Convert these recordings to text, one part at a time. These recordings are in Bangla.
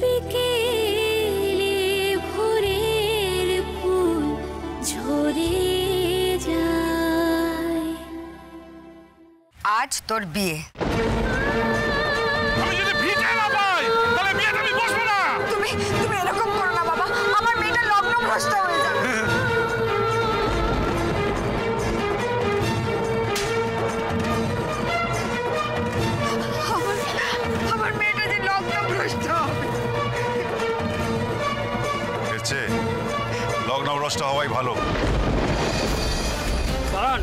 বিকেলে ভোরের ফুল ঝরে যায়। আজ তোর বিয়ে। আমি যদি ভিটে না পাই তাহলে বিয়েতে আমি বসবো না। তুমি এরকম করো না বাবা, আমার মেয়েটা লগ্ন ভ্রষ্ট হয়ে যাবে। আমার মেয়েটা যে লগ্ন ভ্রষ্ট হবে। লগ্ন ভ্রষ্ট হওয়াই ভালো। কারণ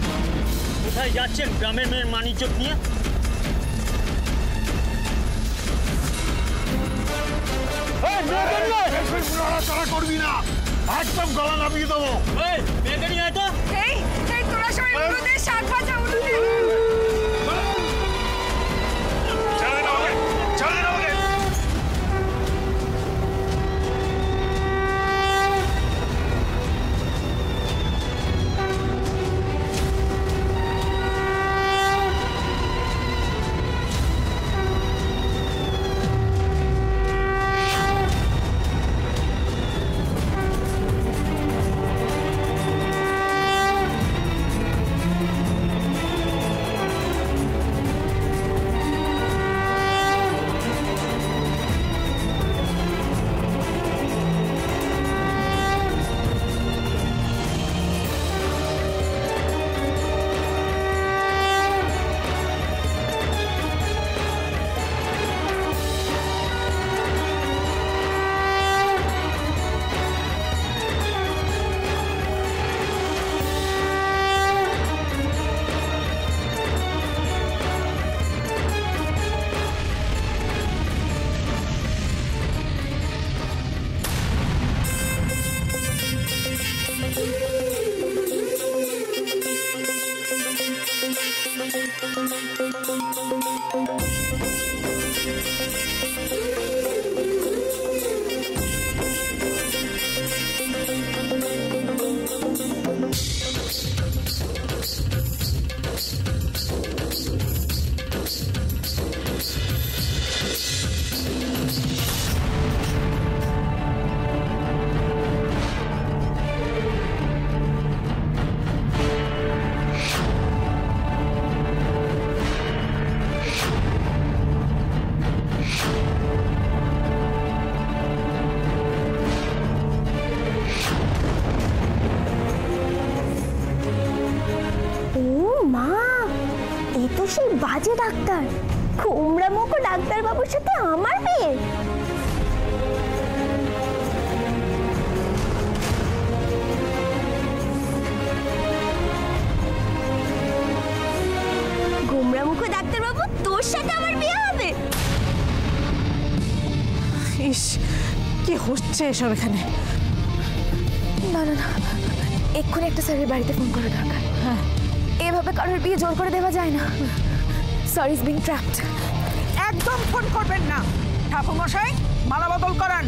কোথায় যাচ্ছেন গ্রামের মেয়ের মানিজ্যত নিয়ে? করবি না, একদম গলা নামিয়ে দেবো। মেয়েকে নিয়ে আয় তো। এই তোরা সবাই উলুদে শাক ভাজা উলুদে। বাজে ডাক্তার, কুমড়া মুখো ডাক্তার বাবুর সাথে আমার বিয়ে। কুমড়া মুখো ডাক্তার বাবু, তোর সাথে আমার বিয়ে হবে? ইস, কি হচ্ছে এসব এখানে? না না না, এক্ষুনি একটা স্যারের বাড়িতে ফোন করা দরকার। হ্যাঁ, এভাবে কারোর বিয়ে জোর করে দেওয়া যায় না। Sir is being trapped. একদম ফোন করবেন না। ঠাকুর মশাই, মালা বদল করান।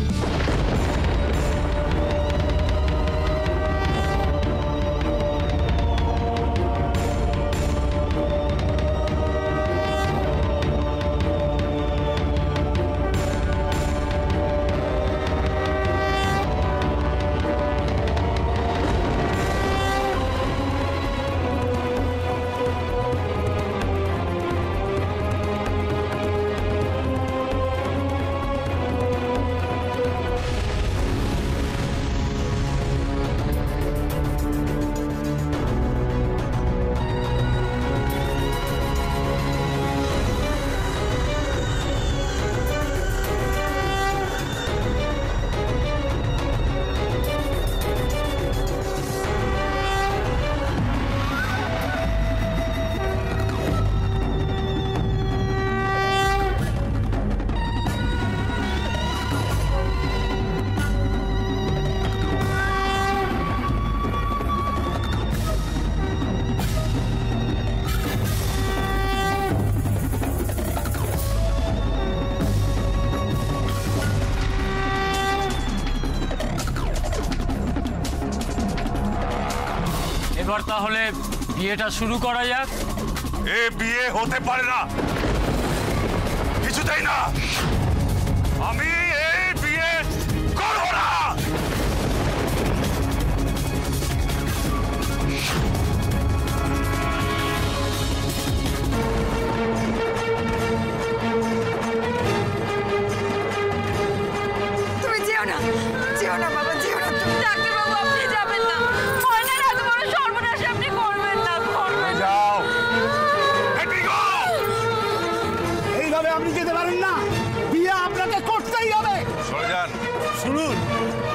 এবার তাহলে বিয়েটা শুরু করা যাক। এ বিয়ে হতে পারে না, কিছুতেই না। আমি এই যেও না বাবা, যেও না তুমি। ডাক্তার বাবু, আপনি যাবেন না। ময়নার এত বড় সর্বনাশ আপনি করবেন না, করবেন না। যাও। এইভাবে আপনি যেতে পারেন না, বিয়ে আপনাকে করতেই হবে। সরে যান। শুনুন,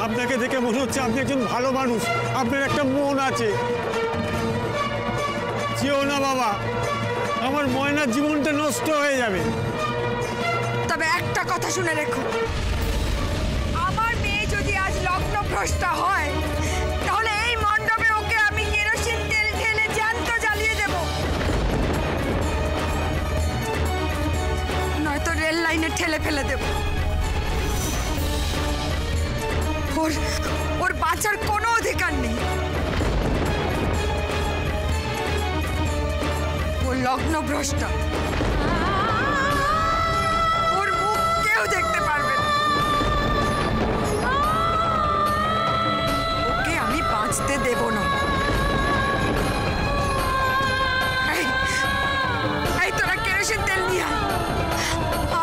আপনাকে দেখে মনে হচ্ছে আপনি একজন ভালো মানুষ, আপনার একটা মন আছে। যেও না বাবা, আমার ময়নার জীবনটা নষ্ট হয়ে যাবে। তবে একটা কথা শুনে রেখো, আমার মেয়ে যদি আজ লগ্নভ্রষ্ট হয়, তাহলে এই মণ্ডপে ওকে আমি কেরোসিন তেল ঢেলে জ্যান্ত জ্বালিয়ে দেব, নয়তো রেল লাইনে ঠেলে ফেলে দেব। ওর বাঁচার কোনো অধিকার নেই। ও লগ্নভ্রষ্ট, ওর মুখ কেউ দেখতে পারবে না। ওকে আমি বাঁচতে দেব না। এই তোরা কেরোসিন তেল নিয়ে আয়।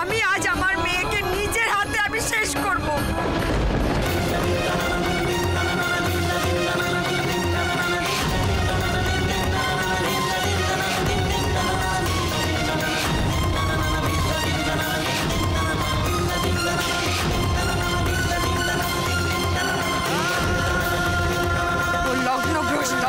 আমি আজ আমার মেয়েকে নিজের হাতে আমি শেষ করব। লগ্নভ্রষ্ট।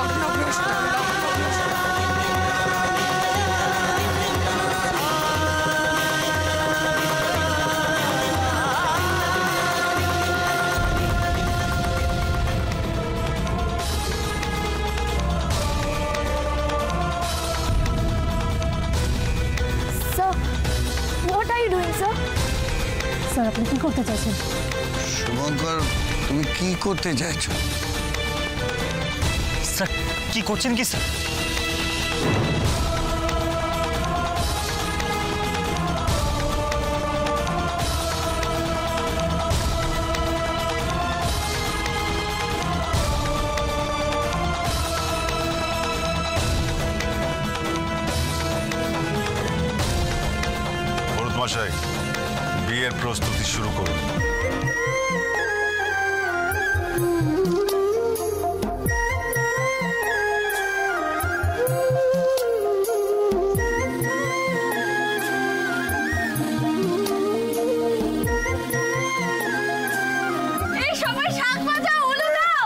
Sir, what are you doing, sir? Sir, আপনি কি করতে চাইছেন? শুভঙ্কর, তুমি কি করতে চাইছো? স্যার কি করছেন কি স্যার? ভরত মশাই, বিয়ের প্রস্তুতি শুরু করুন। এই সবাই শাক বাজাও, উলু দাও।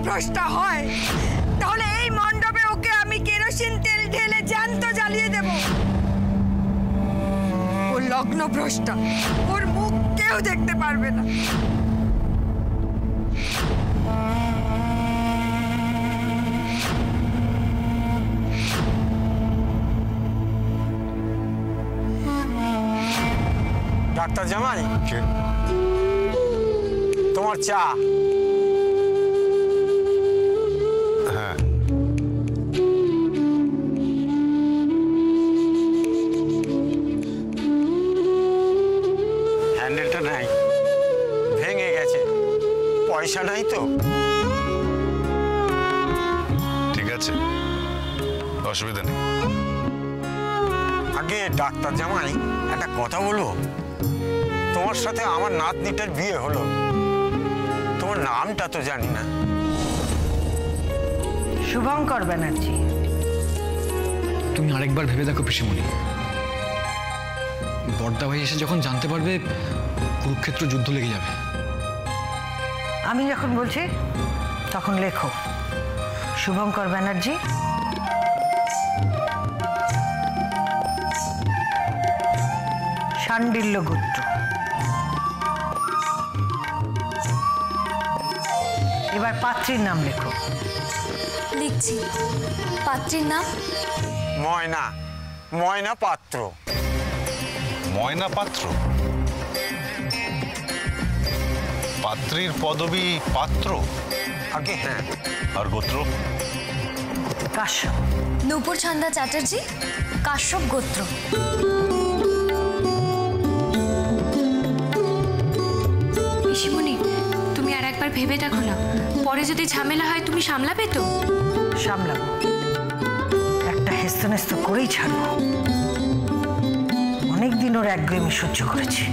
লগ্নভ্রষ্টা হয় তাহলে এই মণ্ডপে ওকে আমি কেরোসিন তেল ঢেলে জ্যান্ত জ্বালিয়ে দেব। ও লগ্নভ্রষ্টা, ওর মুখ কেউ দেখতে পারবে না। ডাক্তার জামাই, তোমার চা। হ্যাঁ, হ্যান্ডেলটা নাই, ভেঙে গেছে, পয়সা নাই তো। ঠিক আছে, অসুবিধা নেই। আগে ডাক্তার জামাই একটা কথা বলবো। তোমার সাথে আমার নাতনিটার বিয়ে হলো, তোমার নামটা তো জানি না। শুভঙ্কর ব্যানার্জি। তুমি আরেকবার ভেবে দেখো পিসিমণি, বড়দা ভাই এসে যখন জানতে পারবে কুরুক্ষেত্র যুদ্ধ লেগে যাবে। আমি যখন বলছি তখন লেখো শুভঙ্কর ব্যানার্জি, শাণ্ডিল্য গোত্র। এবার পাত্রীর নাম লেখো। লিখছি। পাত্রীর নাম ময়না, ময়না পাত্র। ময়না পাত্র? পাত্রীর পদবী পাত্র? আগে হ্যাঁ। আর গোত্র? কাশ্যপ। নূপুর ছন্দা চ্যাটার্জি, কাশ্যপ গোত্র। পিসিমণি, তুমি আর একবার ভেবে দেখো না, পরে যদি ঝামেলা হয় তুমি সামলাবে তো? সামলাবো, একটা হেস্তনেস্ত করেই ছাড়বো। অনেকদিন ওর একগুয়েমি সহ্য করেছি।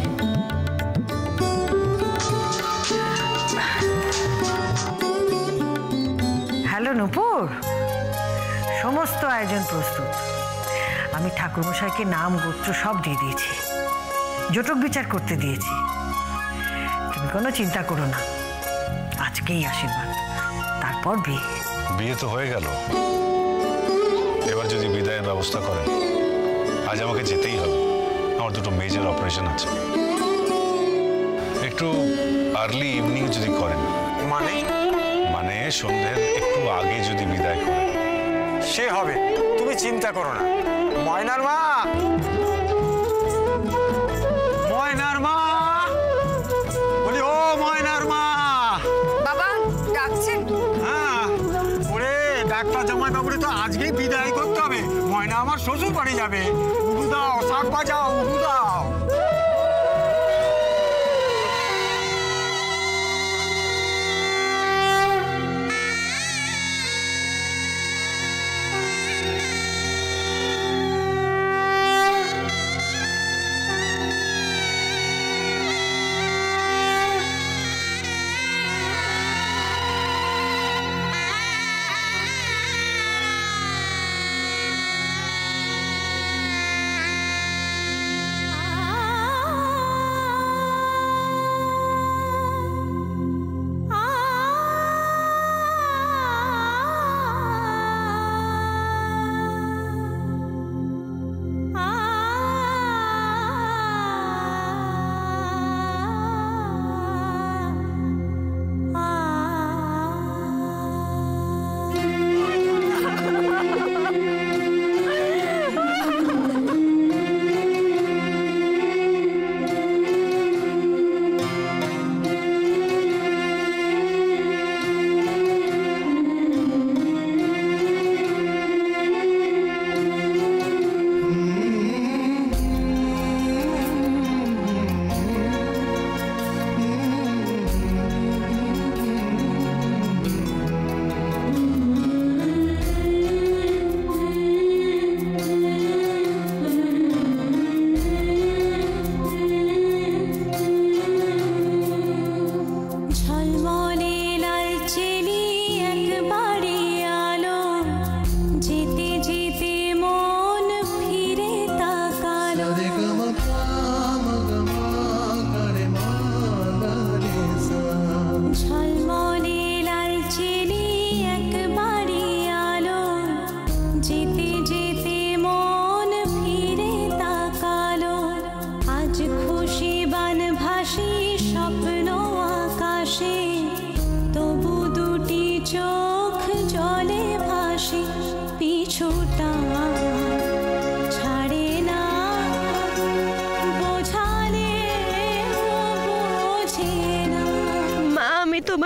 হ্যালো নূপুর, সমস্ত আয়োজন প্রস্তুত। আমি ঠাকুরমশাইকে নাম গোত্র সব দিয়ে দিয়েছি, জটক বিচার করতে দিয়েছি। তুমি কোনো চিন্তা করো না, আজকেই আশীর্বাদ, তারপর বিয়ে। বিয়ে তো হয়ে গেল, এবার যদি বিদায়ের ব্যবস্থা করেন। আজ আমাকে যেতেই হবে, আমার দুটো মেজর অপারেশন আছে। একটু আর্লি ইভিনিং যদি করেন। মানে? মানে সন্ধ্যের একটু আগে যদি বিদায় করেন। সে হবে, তুমি চিন্তা করো না। ময়নার মা, ময়নার মা, বলি ও ময়নার মা। বাবা ডাকছেন? হ্যাঁ, ওরে ডাক্তার জামাই বাবুরে তো আজকেই বিদায় করতে হবে। ময়না আমার শ্বশুর বাড়ি যাবে। উড়ু দাও, শাক বাজাও, উড়ু দাও।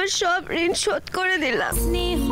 আমার সব ঋণ শোধ করে দিলাম। স্নেহ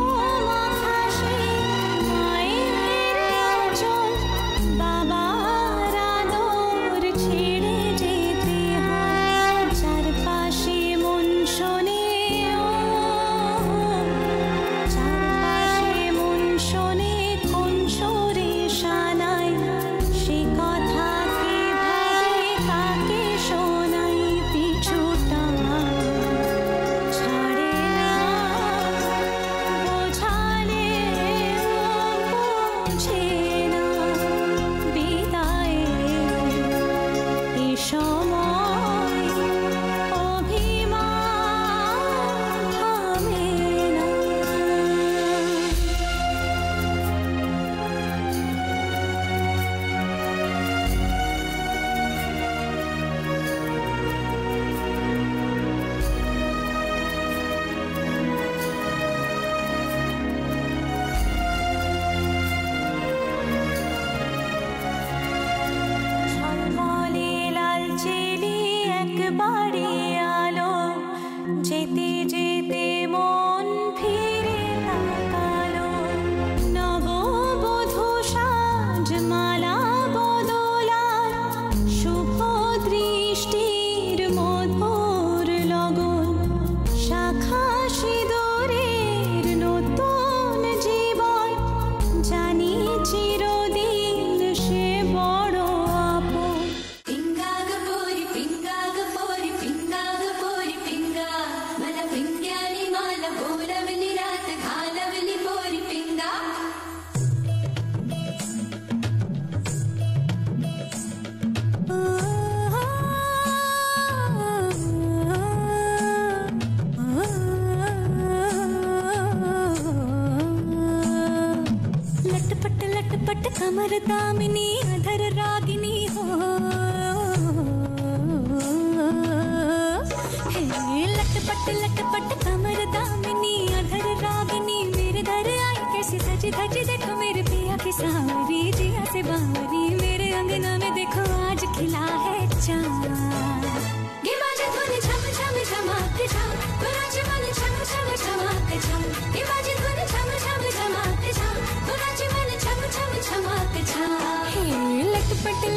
कमर दामिनी अधर रागिनी हो, लटपट कमर दामिनी अधर रागिनी मेरे दर आई कैसी सजी धजी देखो मेरे पिया की सांवरी जिया से बावरी मेरे अंगना में देखो आज खिला है चाँद। ये बाजे धुन झम झम झमाक झम गुराज मन झम झम झमाक झम ये बाजे धुन झम झम झमाक झम गुराज मन झम झम झमाक झम।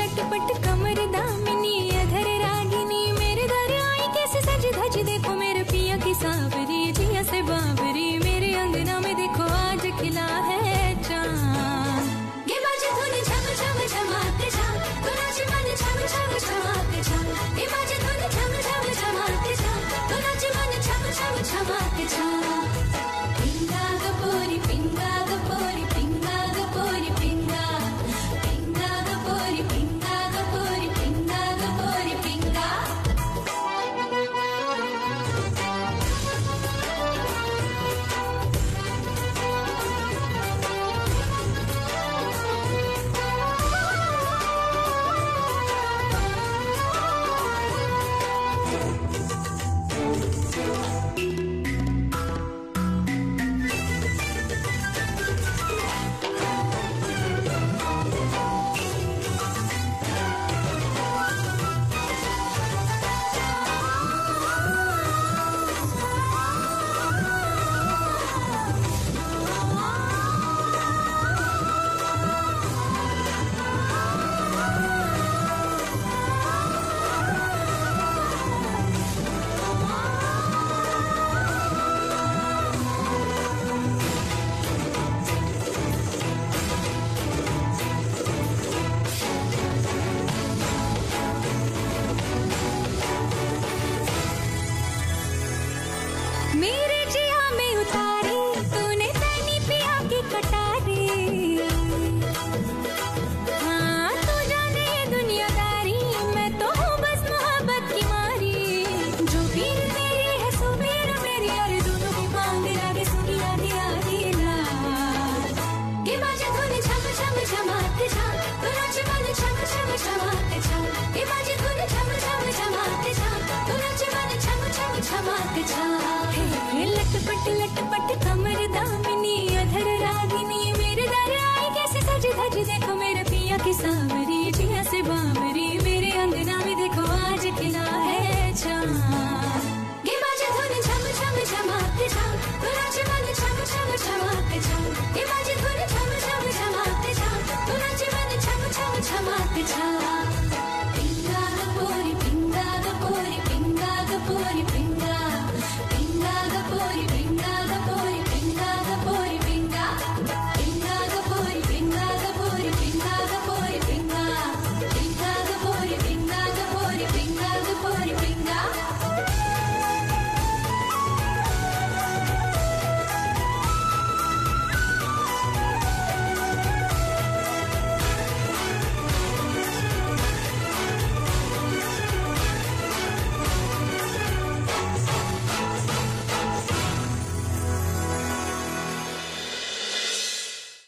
लटपट कमर दामिनी अधर रागिनी मेरे दर आई कैसे सजी धजी देखो मेरे पिया की सांवरी जिया से बावरी मेरे अंगना में देखो आज खिला है चाँद। ये बाजे धुन झम झम झमाक झम गुराज मन झम झम झमाक झम ये बाजे धुन झम झम झमाक झम गुराज मन झम झम झमाक झम। पिंगा गपोरी पिंगा गपोरी पिंगा गपोरी पिंगा पिंगा गपोरी पिंगा गपोरी पिंगा गपोरी पिंगा। मेरे जिया में उतारी तूने तैनी पिया की कटारी, हाँ तू जाने ये दुनियादारी मैं तो हूँ बस मोहब्बत की मारी। जो भी तेरी है सो मेरा मेरी और दोनों की मांग लागे सुनी आधी आधी ला। ये बाजे धुन झम झम झमाक झम गुराज मन झम झम झमाक झम ये बाजे धुन झम झम झमाक झम गुराज मन झम झम झमाक झम। लटपट कमर दामिनी अधर रागिनी मेरे दर आई कैसे सजी धजी देखो मेरे पिया की सांवरी जिया से बावरी मेरे अंगना में देखो आज खिला है चाँद। ये बाजे धुन झम झम झमाक बिछा